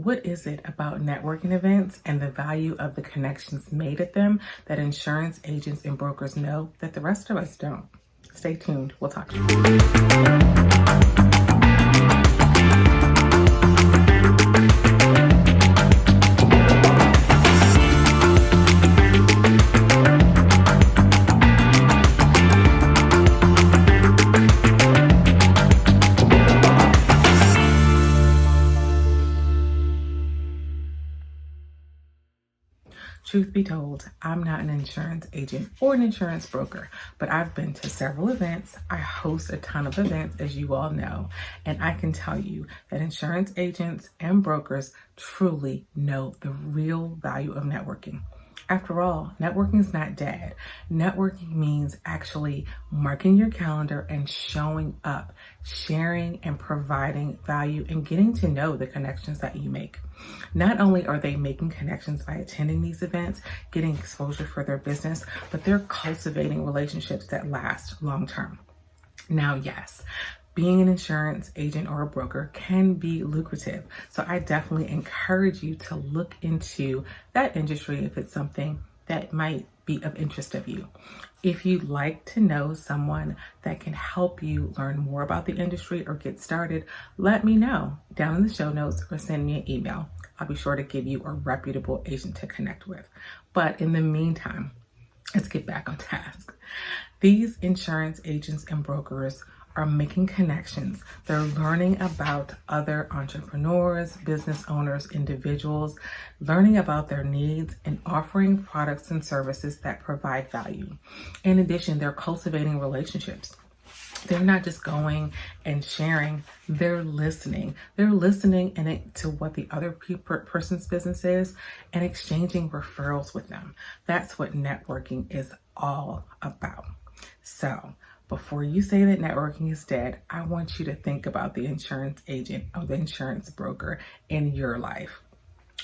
what is it about networking events and the value of the connections made at them that insurance agents and brokers know that the rest of us don't? Stay tuned. We'll talk. Truth be told, I'm not an insurance agent or an insurance broker, but I've been to several events. I host a ton of events, as you all know, and I can tell you that insurance agents and brokers truly know the real value of networking. After all, networking is not dead. Networking means actually marking your calendar and showing up, sharing and providing value and getting to know the connections that you make. Not only are they making connections by attending these events, getting exposure for their business, but they're cultivating relationships that last long term. Now, yes, being an insurance agent or a broker can be lucrative. So I definitely encourage you to look into that industry if it's something that might be of interest of you. If you'd like to know someone that can help you learn more about the industry or get started, let me know down in the show notes or send me an email. I'll be sure to give you a reputable agent to connect with. But in the meantime, let's get back on task. These insurance agents and brokers are making connections. They're learning about other entrepreneurs, business owners, individuals, learning about their needs and offering products and services that provide value. In addition, they're cultivating relationships. They're not just going and sharing, they're listening. They're listening to what the other person's business is and exchanging referrals with them. That's what networking is all about. So, before you say that networking is dead, I want you to think about the insurance agent or the insurance broker in your life.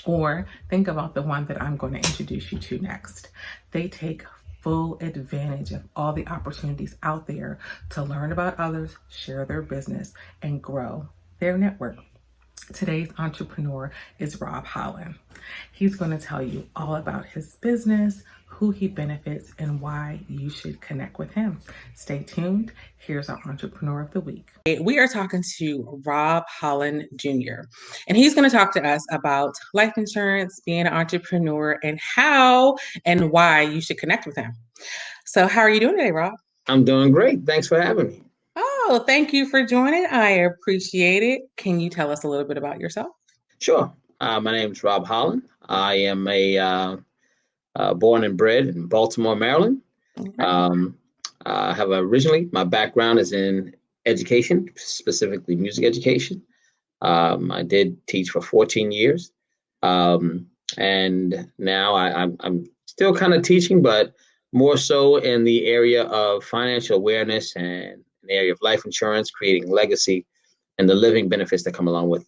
Or think about the one that I'm going to introduce you to next. They take full advantage of all the opportunities out there to learn about others, share their business, and grow their network. Today's entrepreneur is Rob Holland. He's going to tell you all about his business, who he benefits, and why you should connect with him. Stay tuned. Here's our Entrepreneur of the Week. We are talking to Rob Holland Jr., and he's going to talk to us about life insurance, being an entrepreneur, and how and why you should connect with him. So how are you doing today, Rob? I'm doing great. Thanks for having me. Oh, thank you for joining. I appreciate it. Can you tell us a little bit about yourself? Sure. My name is Rob Holland. I am born and bred in Baltimore, Maryland. Okay. I have my background is in education, specifically music education. I did teach for 14 years. And now I'm still kind of teaching, but more so in the area of financial awareness and in the area of life insurance, creating legacy and the living benefits that come along with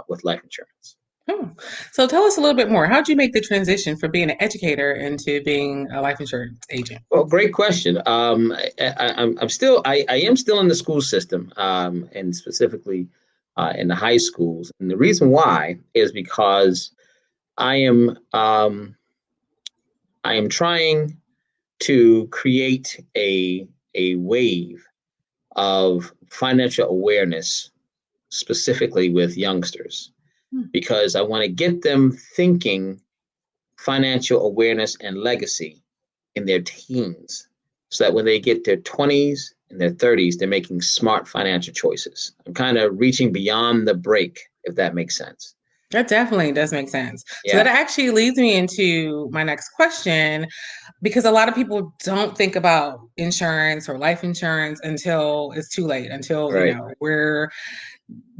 with life insurance. Oh, so tell us a little bit more. How did you make the transition from being an educator into being a life insurance agent? Well, great question. I am still in the school system, and specifically in the high schools. And the reason why is because I am trying to create a wave of financial awareness, specifically with youngsters, because I want to get them thinking financial awareness and legacy in their teens, so that when they get their 20s and their 30s, they're making smart financial choices. I'm kind of reaching beyond the break, if that makes sense. That definitely does make sense. Yeah. So that actually leads me into my next question, because a lot of people don't think about insurance or life insurance until it's too late, until Right. We're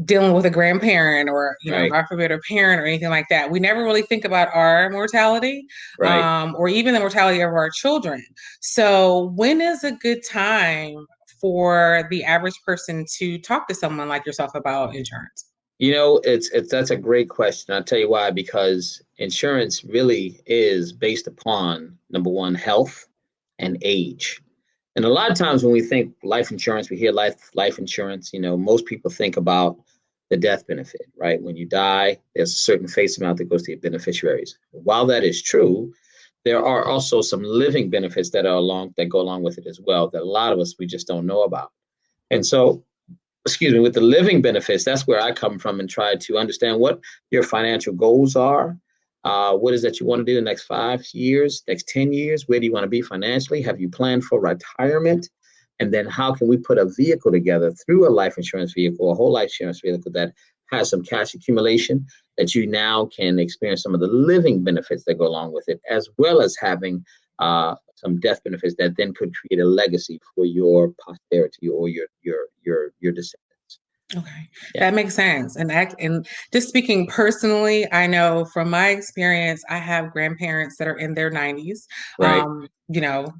dealing with a grandparent or, Right. God forbid, a parent or anything like that. We never really think about our mortality, right. Or even the mortality of our children. So when is a good time for the average person to talk to someone like yourself about insurance? That's a great question. I'll tell you why, because insurance really is based upon, number one, health and age. And a lot of times when we think life insurance, we hear life insurance, most people think about the death benefit, right? When you die, there's a certain face amount that goes to your beneficiaries. While that is true, there are also some living benefits that go along with it as well that a lot of us we just don't know about. And so, excuse me, with the living benefits, that's where I come from and try to understand what your financial goals are. What is that you want to do in the next 5 years, next 10 years? Where do you want to be financially? Have you planned for retirement? And then how can we put a vehicle together through a life insurance vehicle, a whole life insurance vehicle that has some cash accumulation that you now can experience some of the living benefits that go along with it, as well as having some death benefits that then could create a legacy for your posterity or your descendants. Okay, that makes sense. And just speaking personally, I know from my experience, I have grandparents that are in their 90s. Right. You know,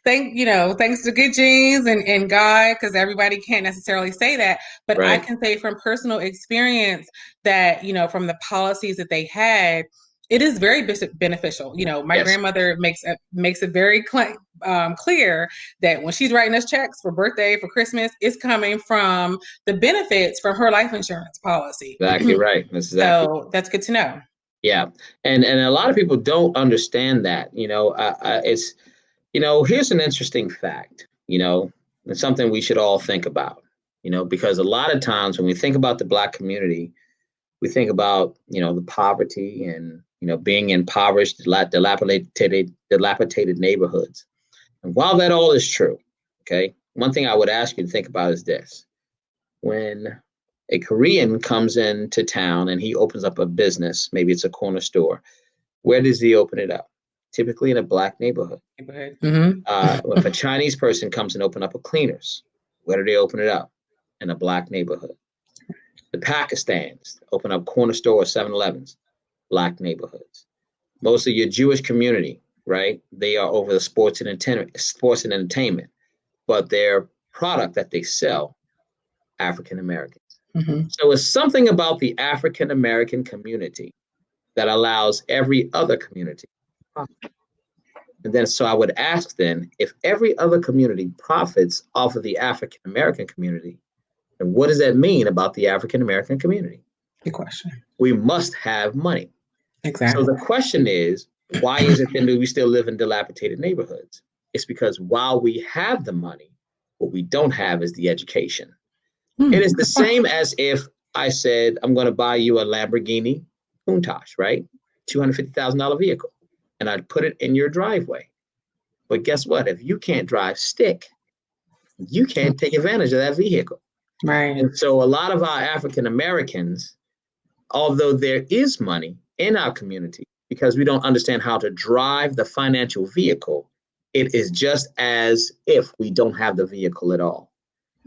thanks to good genes and God, because everybody can't necessarily say that, but I Right. can say from personal experience that, from the policies that they had, it is very beneficial. My Yes. grandmother makes it very clear that when she's writing us checks for birthday, for Christmas, it's coming from the benefits from her life insurance policy. Exactly right. That's exactly. So that's good to know. Yeah, and a lot of people don't understand that. It's here's an interesting fact. It's something we should all think about. Because a lot of times when we think about the Black community, we think about the poverty and being impoverished, dilapidated neighborhoods. And while that all is true, okay, one thing I would ask you to think about is this: when a Korean comes into town and he opens up a business, maybe it's a corner store, where does he open it up? Typically in a Black neighborhood. Mm-hmm. If a Chinese person comes and open up a cleaners, where do they open it up? In a Black neighborhood. The Pakistanis open up corner store or 7-Elevens, Black neighborhoods. Most of your Jewish community, right? They are over the sports and entertainment, but their product that they sell, African Americans. Mm-hmm. So it's something about the African American community that allows every other community to profit. And then, so I would ask then, if every other community profits off of the African American community, then what does that mean about the African American community? Good question. We must have money. Exactly. So the question is, why is it then do we still live in dilapidated neighborhoods? It's because while we have the money, what we don't have is the education. It is the same as if I said, I'm going to buy you a Lamborghini Countach, right? $250,000 vehicle. And I'd put it in your driveway. But guess what? If you can't drive stick, you can't take advantage of that vehicle. Right. And so a lot of our African Americans, although there is money in our community, because we don't understand how to drive the financial vehicle, it is just as if we don't have the vehicle at all.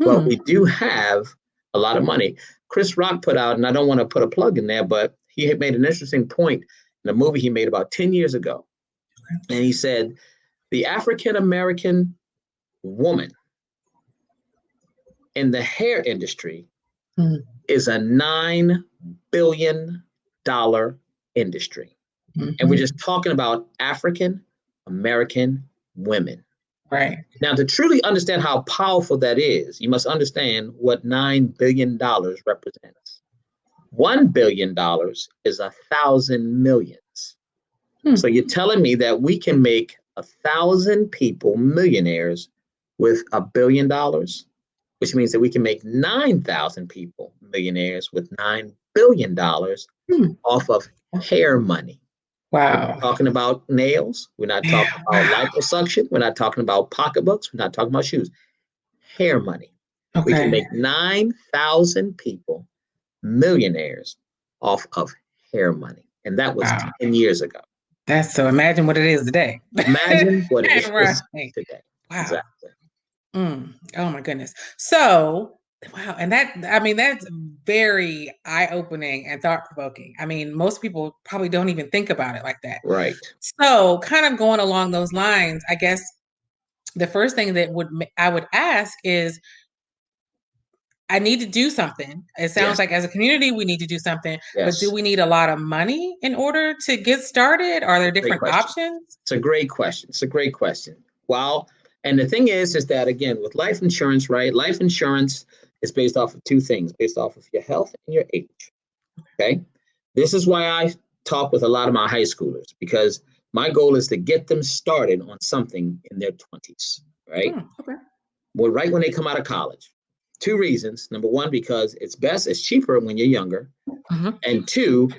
But we do have a lot of money. Chris Rock put out, and I don't want to put a plug in there, but he had made an interesting point in a movie he made about 10 years ago. And he said, the African American woman in the hair industry is a $9 billion industry. And we're just talking about African American women. Right. Now, to truly understand how powerful that is, you must understand what $9 billion represents. $1 billion is 1,000 millions. So you're telling me that we can make 1,000 people millionaires with $1 billion, which means that we can make 9,000 people millionaires with $9 billion off of hair money. Wow. We're not talking about nails. We're not talking about liposuction. We're not talking about pocketbooks. We're not talking about shoes. Hair money. Okay. We can make 9,000 people millionaires off of hair money. And that was 10 years ago. That's so imagine what it is today. Imagine what it is today. Wow. Exactly. Oh my goodness. So, wow. And that's very eye-opening and thought-provoking. I mean, most people probably don't even think about it like that. Right. So kind of going along those lines, I guess the first thing that I would ask is, I need to do something. It sounds like as a community, we need to do something, but do we need a lot of money in order to get started? Are there different options? It's a great question. Well, and the thing is that again, with life insurance, right? Life insurance It's based off of two things, based off of your health and your age. Okay. This is why I talk with a lot of my high schoolers, because my goal is to get them started on something in their 20s, right? Okay. Well, right when they come out of college. Two reasons. Number one, because it's cheaper when you're younger. Mm-hmm. And two,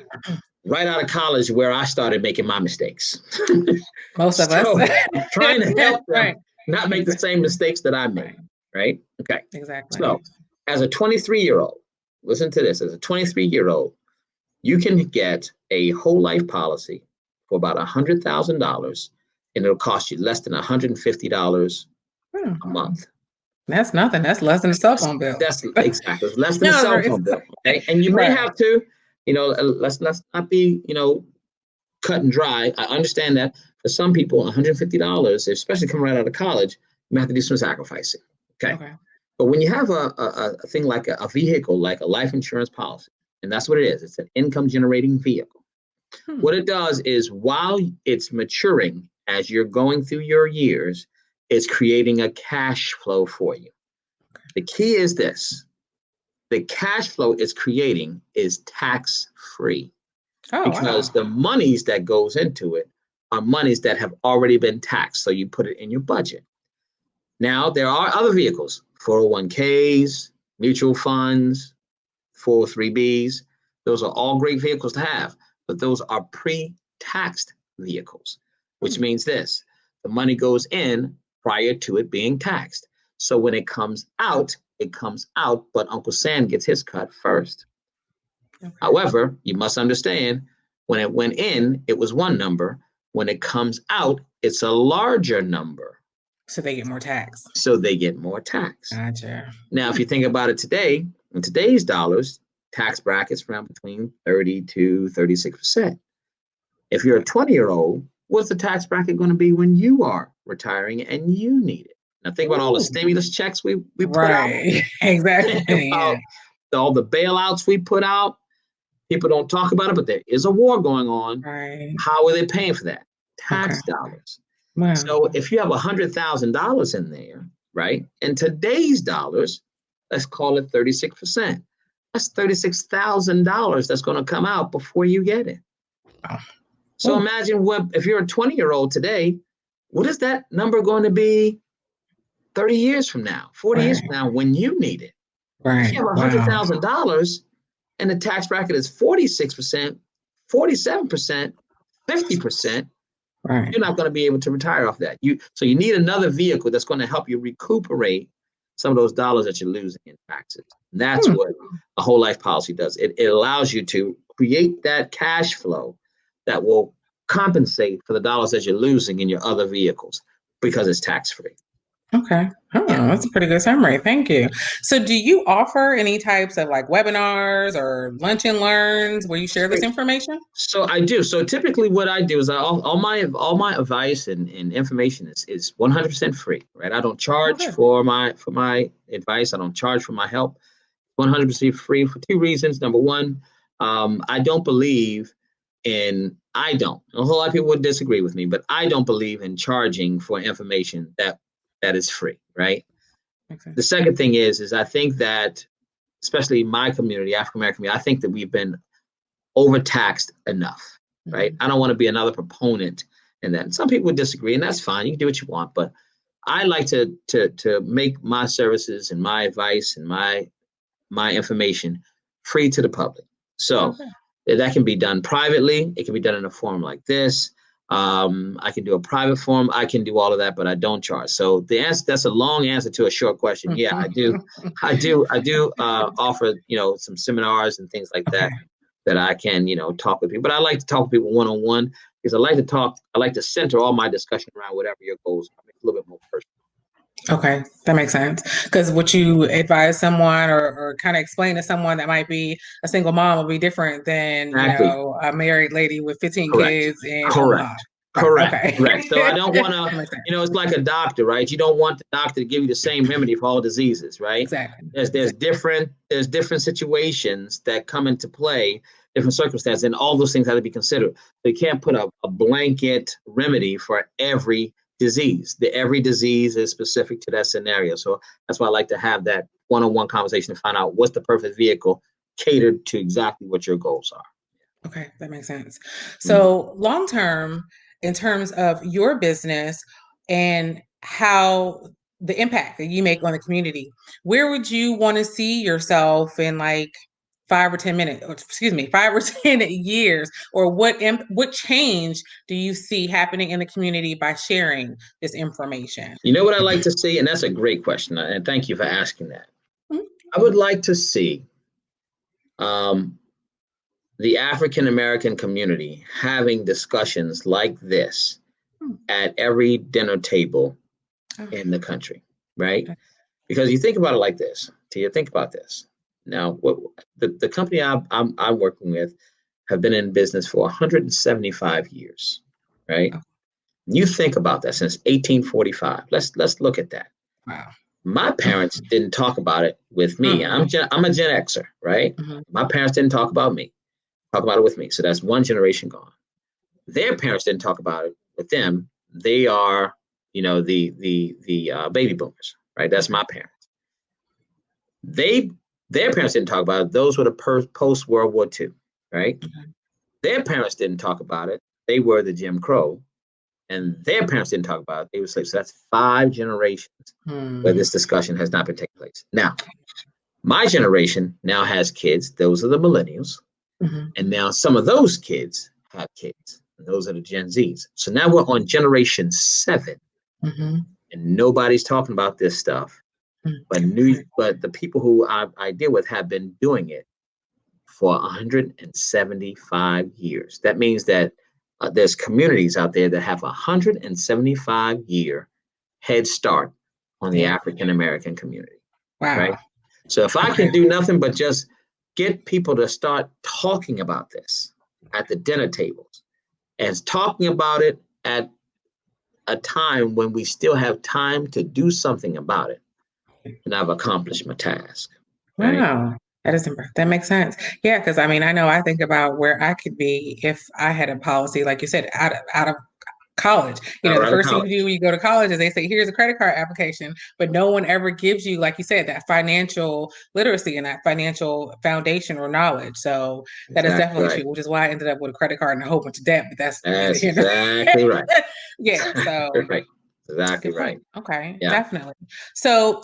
right out of college where I started making my mistakes. Most of us. I'm trying to help them Right. not make the same mistakes that I made, right? Okay. Exactly. So as a 23-year-old, listen to this, as a 23-year-old, you can get a whole life policy for about $100,000, and it'll cost you less than $150 a month. That's nothing. That's less than a cell phone bill. That's exactly. It's less than a cell phone bill. Okay. And you may have to, let's not be, cut and dry. I understand that for some people, $150, especially coming right out of college, you may have to do some sacrificing. Okay. But when you have a thing like a vehicle, like a life insurance policy, and that's what it is, it's an income generating vehicle. What it does is while it's maturing, as you're going through your years, it's creating a cash flow for you. The key is this: the cash flow it's creating is tax free, because the monies that goes into it are monies that have already been taxed. So you put it in your budget. Now, there are other vehicles, 401ks, mutual funds, 403bs. Those are all great vehicles to have, but those are pre-taxed vehicles, which means this: the money goes in prior to it being taxed. So when it comes out, but Uncle Sam gets his cut first. Okay. However, you must understand, when it went in, it was one number. When it comes out, it's a larger number. So they get more tax. Gotcha. Now, if you think about it today, in today's dollars, tax brackets around between 30 to 36%. If you're a 20-year-old, what's the tax bracket going to be when you are retiring and you need it? Now, think about all the stimulus checks we put out. Exactly. All the bailouts we put out. People don't talk about it, but there is a war going on. Right. How are they paying for that? Tax dollars. Wow. So if you have $100,000 in there, right, in today's dollars, let's call it 36%. That's $36,000 that's going to come out before you get it. Wow. So imagine if you're a 20-year-old today, what is that number going to be 30 years from now, 40 years from now, when you need it? If you have $100,000 and the tax bracket is 46%, 47%, 50%, you're not going to be able to retire off that. So you need another vehicle that's going to help you recuperate some of those dollars that you're losing in taxes. And that's what a whole life policy does. It allows you to create that cash flow that will compensate for the dollars that you're losing in your other vehicles, because it's tax-free. Okay. That's a pretty good summary. Thank you. So do you offer any types of like webinars or lunch and learns where you share this information? So I do. So typically what I do is all my advice and information is 100% free, right? I don't charge for my advice. I don't charge for my help. 100% free for two reasons. Number one, I don't believe in, a whole lot of people would disagree with me, but I don't believe in charging for information that is free, right? Okay. The second thing is I think that, especially my community, African American community, I think that we've been overtaxed enough, right? I don't want to be another proponent in that. And some people would disagree, and that's fine. You can do what you want, but I like to make my services and my advice and my information free to the public. So that can be done privately. It can be done in a forum like this. I can do a private forum. I can do all of that, but I don't charge. So that's a long answer to a short question. Yeah, I do offer, some seminars and things like that I can, talk with people. But I like to talk with people one-on-one, because I like to center all my discussion around whatever your goals are. Make it a little bit more personal. Okay, that makes sense. Because what you advise someone or kind of explain to someone that might be a single mom will be different than, a married lady with 15 kids and Correct. So I don't want to, it's like a doctor, right? You don't want the doctor to give you the same remedy for all diseases, right? Exactly. There's different situations that come into play, different circumstances, and all those things have to be considered. So you can't put a blanket remedy for every disease. Every disease is specific to that scenario. So that's why I like to have that one-on-one conversation to find out what's the perfect vehicle catered to exactly what your goals are. Okay, that makes sense. So long term, in terms of your business and how the impact that you make on the community, where would you want to see yourself in like 5 or 10 minutes, or excuse me, 5 or 10 years, or what change do you see happening in the community by sharing this information? You know what I like to see, and that's a great question, and thank you for asking that. Mhm. I would like to see the African American community having discussions like this at every dinner table in the country, right? Okay. Because you think about it like this. Tia, think about this. Now, the company I'm working with have been in business for 175 years, right? Oh, You think about that since 1845. Let's look at that. wow. My parents didn't talk about it with me. I'm a Gen Xer, right? Mm-hmm. My parents didn't talk about me, talk about it with me. So that's one generation gone. Their parents didn't talk about it with them. They are, the baby boomers, right? That's my parents. Their parents didn't talk about it. Those were the post World War II, right? Mm-hmm. Their parents didn't talk about it. They were the Jim Crow, and their parents didn't talk about it. They were slaves. So that's 5 generations where this discussion has not been taking place. Now, my generation now has kids. Those are the millennials. Mm-hmm. And now some of those kids have kids. And those are the Gen Zs. So now we're on generation 7. Mm-hmm. And nobody's talking about this stuff. But the people who I deal with have been doing it for 175 years. That means that there's communities out there that have a 175-year head start on the Yeah. African American community, right? Wow. So if I Okay. can do nothing but just get people to start talking about this at the dinner tables and talking about it at a time when we still have time to do something about it, and I've accomplished my task, right? Wow. That makes sense. Yeah, because I mean, I know I think about where I could be if I had a policy, like you said, out of college. You know, the Out of first thing you college. do when you go to college is they say, here's a credit card application, but no one ever gives you, like you said, that financial literacy and that financial foundation or knowledge. So that is Exactly definitely right. true, which is why I ended up with a credit card and a whole bunch of debt, but that's neither That's here nor exactly right. yeah. So Right. Exactly good right. point. Okay, Yeah. definitely. So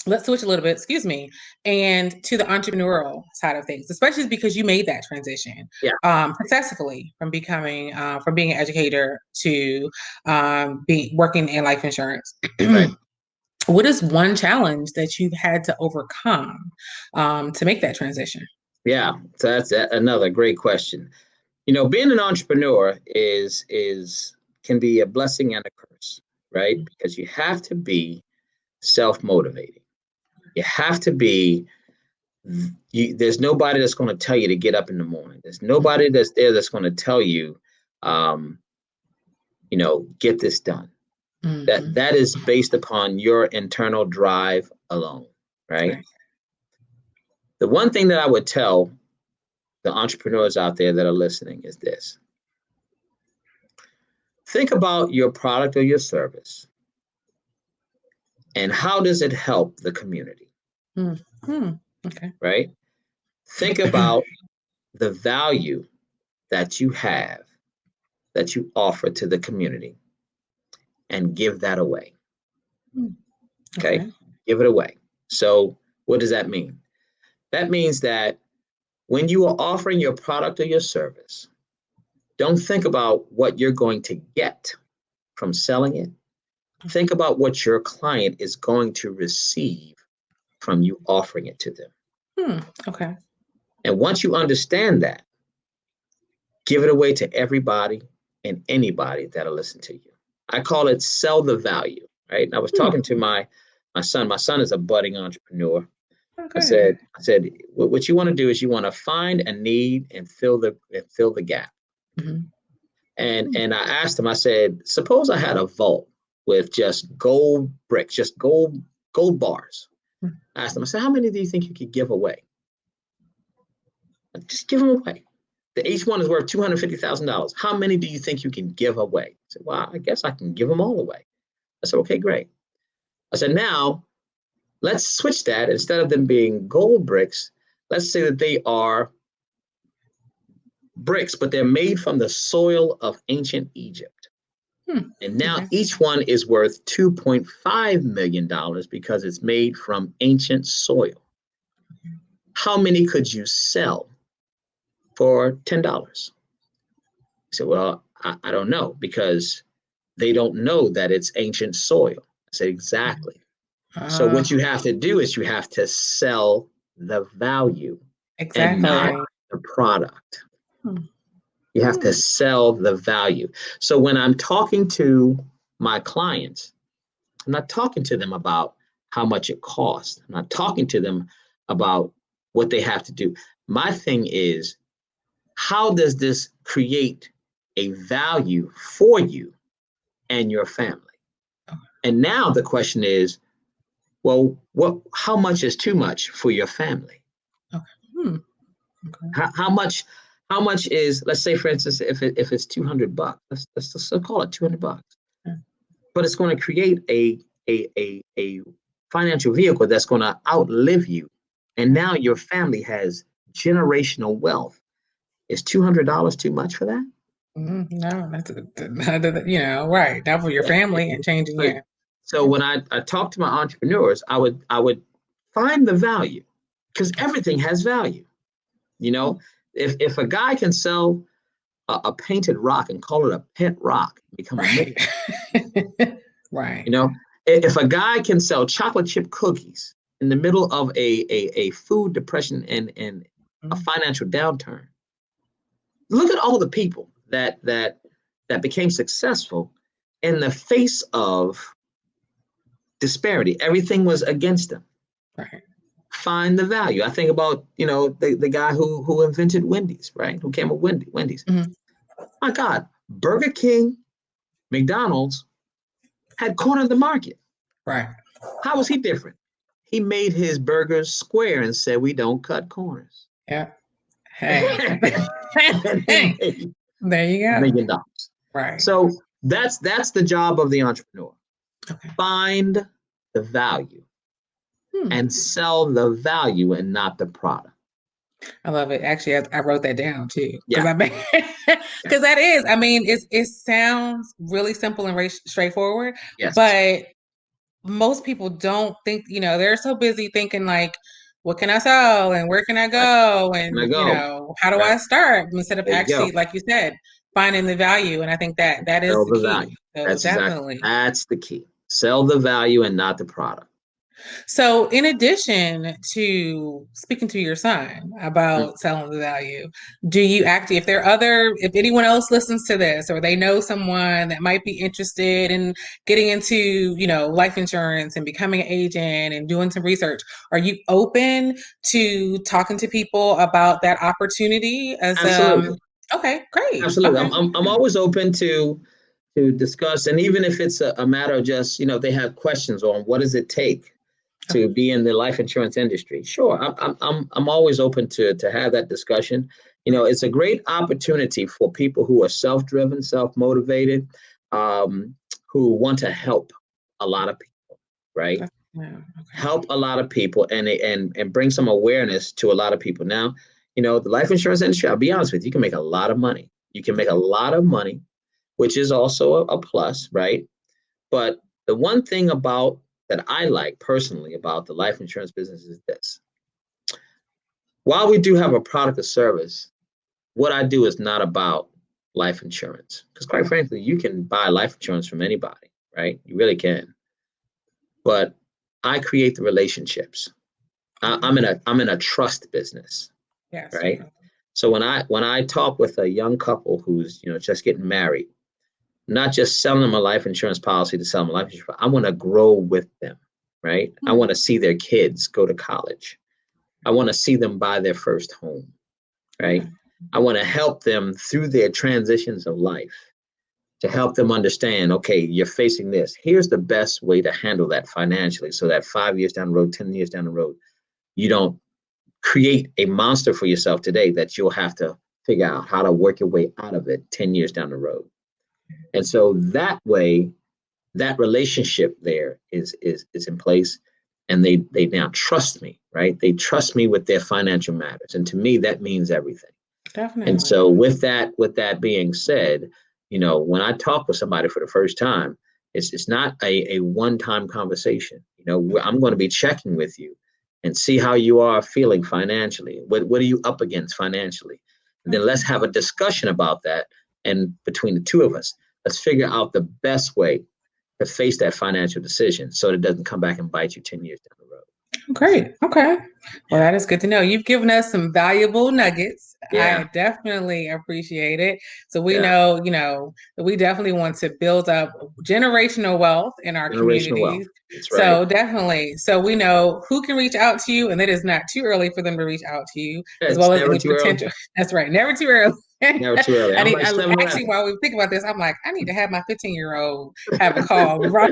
let's switch a little bit, excuse me, and to the entrepreneurial side of things, especially because you made that transition Yeah. Successfully from becoming from being an educator to be working in life insurance. Right. What is one challenge that you've had to overcome to make that transition? Yeah. So that's another great question. Being an entrepreneur is can be a blessing and a curse, right? Because you have to be self-motivating. You have to be there's nobody that's going to tell you to get up in the morning. There's nobody that's there that's going to tell you um, get this done. That is based upon your internal drive alone, right? Right. The one thing that I would tell the entrepreneurs out there that are listening is this. Think about your product or your service and how does it help the community, Okay. right? Think about the value that you have, that you offer to the community, and give that away. Okay. Okay. Give it away. So, what does that mean? That means that when you are offering your product or your service, don't think about what you're going to get from selling it. Think about what your client is going to receive from you offering it to them. Okay. And once you understand that, give it away to everybody and anybody that'll listen to you. I call it sell the value, right? And I was talking to my son. My son is a budding entrepreneur. Okay. I said, what you want to do is you want to find a need and fill the gap. Mhm. And I asked him, I said, suppose I had a vault with just gold bricks, just gold bars. I asked him, I said, how many do you think you could give away? Just give them away. Each one is worth $250,000. How many do you think you can give away? I said, well, I guess I can give them all away. I said, okay, great. I said, now let's switch that. Instead of them being gold bricks, let's say that they are bricks, but they're made from the soil of ancient Egypt. And now each one is worth $2.5 million because it's made from ancient soil. How many could you sell for $10? I said, well, I don't know, because they don't know that it's ancient soil. I said, exactly. So what you have to do is you have to sell the value and not the product. You have to sell the value. So when I'm talking to my clients, I'm not talking to them about how much it costs. I'm not talking to them about what they have to do. My thing is, how does this create a value for you and your family? And now the question is, well, how much is too much for your family? Okay. How much is, let's say, for instance, if it's $200, let's call it $200, but it's going to create a financial vehicle that's going to outlive you. And now your family has generational wealth. Is $200 too much for that? No, that's right. That for your family and changing. Yeah. So when I talk to my entrepreneurs, I would find the value, because everything has value. You know, if a guy can sell a painted rock and call it a pet rock, become a millionaire. Right. You know, if a guy can sell chocolate chip cookies in the middle of a food depression and a financial downturn, look at all the people that became successful in the face of disparity. Everything was against them. Right. Find the value. I think about, the guy who invented Wendy's, right? Who came up with Wendy's. My God, Burger King, McDonald's had cornered the market. Right. How was he different? He made his burgers square and said, we don't cut corners. Yeah. Hey. Hey. There you go. $1 million. Right. So that's the job of the entrepreneur. Okay. Find the value and sell the value and not the product. I love it. Actually, I wrote that down too. Yeah. Because that is, it sounds really simple and straightforward. Yes. But most people don't think, they're so busy thinking like, what can I sell and where can I go? And, how do I start? Instead of actually, like you said, finding the value. And I think that is the key. Value. So that's definitely. That's the key. Sell the value and not the product. So in addition to speaking to your son about selling the value, do you actually, if anyone else listens to this or they know someone that might be interested in getting into, life insurance and becoming an agent and doing some research, are you open to talking to people about that opportunity? Absolutely. Okay, great. Absolutely. Okay. I'm always open to discuss, and even if it's a matter of just, they have questions on what does it take to be in the life insurance industry. Sure, I'm always open to have that discussion. It's a great opportunity for people who are self-driven, self-motivated, who want to help a lot of people, right? Yeah, okay. Help a lot of people and bring some awareness to a lot of people. Now, the life insurance industry, I'll be honest with you, you can make a lot of money. You can make a lot of money, which is also a plus, right? But the one thing that I like personally about the life insurance business is this. While we do have a product or service, what I do is not about life insurance. Because quite frankly, you can buy life insurance from anybody, right? You really can. But I create the relationships. I'm in a trust business, yes. Right? So when I talk with a young couple who's just getting married, not just selling them a life insurance policy to sell them a life insurance, I want to grow with them, right? I want to see their kids go to college. I want to see them buy their first home, right? I want to help them through their transitions of life, to help them understand, okay, you're facing this. Here's the best way to handle that financially, so that 5 years down the road, 10 years down the road, you don't create a monster for yourself today that you'll have to figure out how to work your way out of it 10 years down the road. And so that way, that relationship there is in place, and they now trust me, right? They trust me with their financial matters, and to me that means everything. Definitely. And so with that being said, when I talk with somebody for the first time, it's not a one-time conversation. I'm going to be checking with you and see how you are feeling financially. What are you up against financially? And then let's have a discussion about that, and between the two of us, let's figure out the best way to face that financial decision so that it doesn't come back and bite you 10 years down the road. Great. Okay. Well, that is good to know. You've given us some valuable nuggets. Yeah. I definitely appreciate it. So we know, that we definitely want to build up generational wealth in our Generational wealth. communities. That's right. So definitely. So we know who can reach out to you, and it is not too early for them to reach out to you, as well as any potential. That's right. Never too early. Never too early. Actually, while we think about this, I'm like, I need to have my 15-year-old have a call with Rob.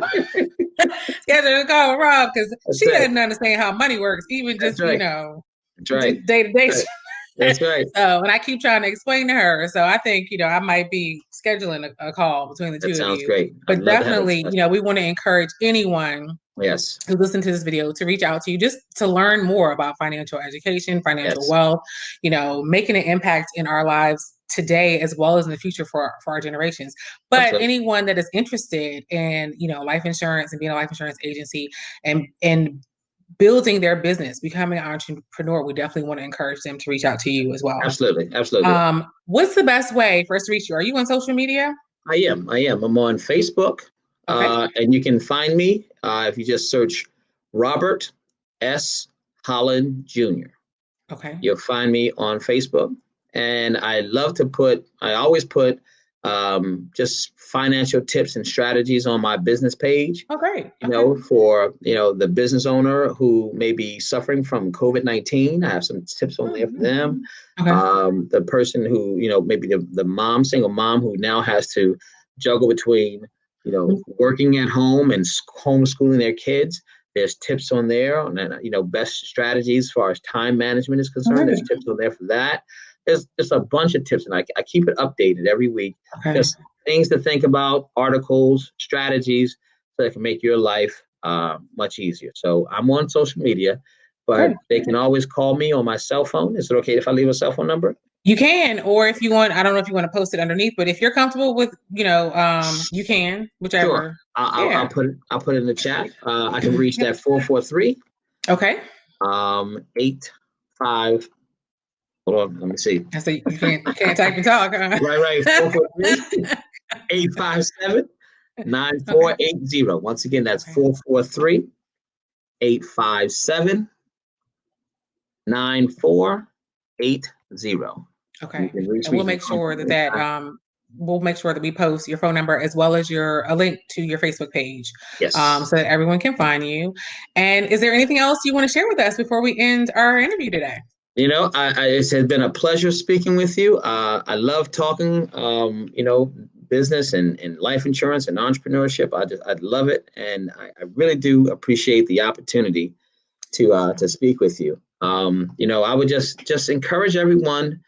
Schedule a call with Rob, because she doesn't understand how money works, even just, day to day. That's right. So, and I keep trying to explain to her. So I think, I might be scheduling a call between the two of you. Sounds great. But definitely, we want to encourage anyone who listen to this video to reach out to you just to learn more about financial education, financial wealth, making an impact in our lives today as well as in the future for our generations. But anyone that is interested in, life insurance and being a life insurance agency and building their business, becoming an entrepreneur, we definitely want to encourage them to reach out to you as well. Absolutely. What's the best way for us to reach you? Are you on social media? I am. I'm on Facebook. And you can find me if you just search Robert S. Holland Jr. Okay. You'll find me on Facebook. And I always put just financial tips and strategies on my business page. Oh, great. For, the business owner who may be suffering from COVID-19. I have some tips on there for them. The person who, maybe the mom, single mom who now has to juggle between, working at home and homeschooling their kids. There's tips on there on, best strategies as far as time management is concerned. There's tips on there for that. There's just a bunch of tips, and I keep it updated every week. Just things to think about, articles, strategies, so that can make your life much easier. So I'm on social media, but they can always call me on my cell phone. Is it okay if I leave a cell phone number? You can, or if you want, I don't know if you want to post it underneath, but if you're comfortable with, you can, whichever. Sure. I'll put it in the chat. I can reach that 443. Okay. 85. Hold on, let me see. I say you can't type and talk. Huh? Right. 443 857 9480. Once again, that's 443 857 9480. Okay. And we'll make sure that we post your phone number as well as a link to your Facebook page. Yes. So that everyone can find you. And is there anything else you want to share with us before we end our interview today? It has been a pleasure speaking with you. I love talking, business and life insurance and entrepreneurship. I love it. And I really do appreciate the opportunity to speak with you. I would just encourage everyone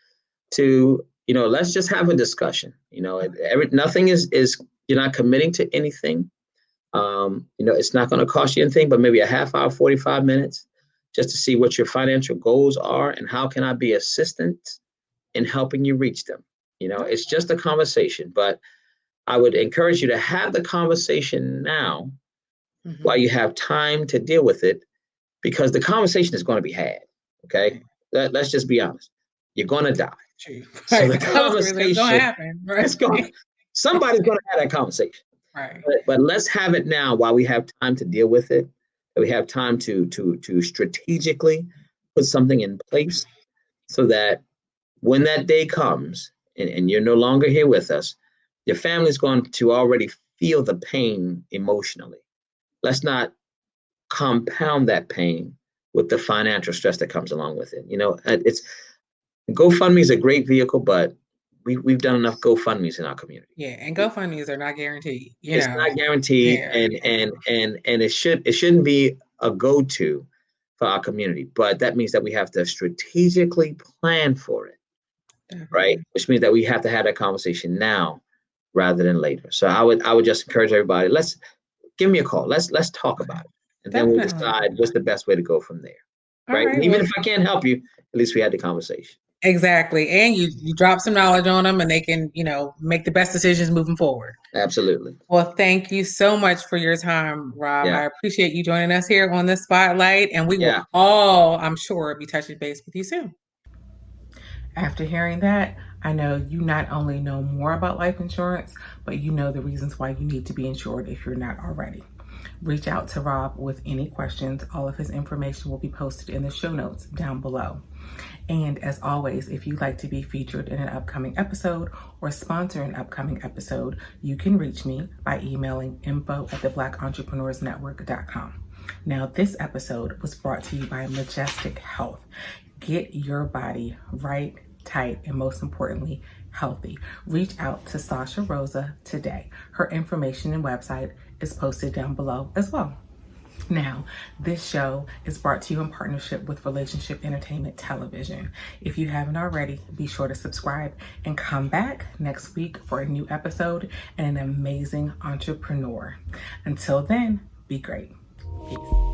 to, let's just have a discussion. Nothing is you're not committing to anything. It's not going to cost you anything, but maybe a half hour, 45 minutes, just to see what your financial goals are and how can I be assistant in helping you reach them. It's just a conversation, but I would encourage you to have the conversation now while you have time to deal with it, because the conversation is going to be had. Okay. Let's just be honest. You're going to die. True. So the conversation is going to happen. Right? Somebody's going to have that conversation. Right. But let's have it now while we have time to deal with it. We have time to strategically put something in place so that when that day comes and you're no longer here with us, your family's going to already feel the pain emotionally. Let's not compound that pain with the financial stress that comes along with it. It's GoFundMe is a great vehicle, but we've done enough GoFundMes in our community. Yeah, and GoFundMes are not guaranteed. It's not guaranteed, and it shouldn't be a go-to for our community. But that means that we have to strategically plan for it. right? Which means that we have to have that conversation now rather than later. So I would just encourage everybody, let's give me a call. Let's talk about it. And then we'll decide what's the best way to go from there. Right. And even if I can't help you, at least we had the conversation. Exactly. And you drop some knowledge on them and they can, make the best decisions moving forward. Absolutely. Well, thank you so much for your time, Rob. Yeah. I appreciate you joining us here on the Spotlight, and we will all, I'm sure, be touching base with you soon. After hearing that, I know you not only know more about life insurance, but you know the reasons why you need to be insured if you're not already. Reach out to Rob with any questions. All of his information will be posted in the show notes down below. And as always, if you'd like to be featured in an upcoming episode or sponsor an upcoming episode, you can reach me by emailing info@theblackentrepreneursnetwork.com. Now, this episode was brought to you by Majestic Health. Get your body right, tight, and most importantly, healthy. Reach out to Sasha Rosa today. Her information and website is posted down below as well. Now, this show is brought to you in partnership with Relationship Entertainment Television. If you haven't already, be sure to subscribe and come back next week for a new episode and an amazing entrepreneur. Until then, be great. Peace.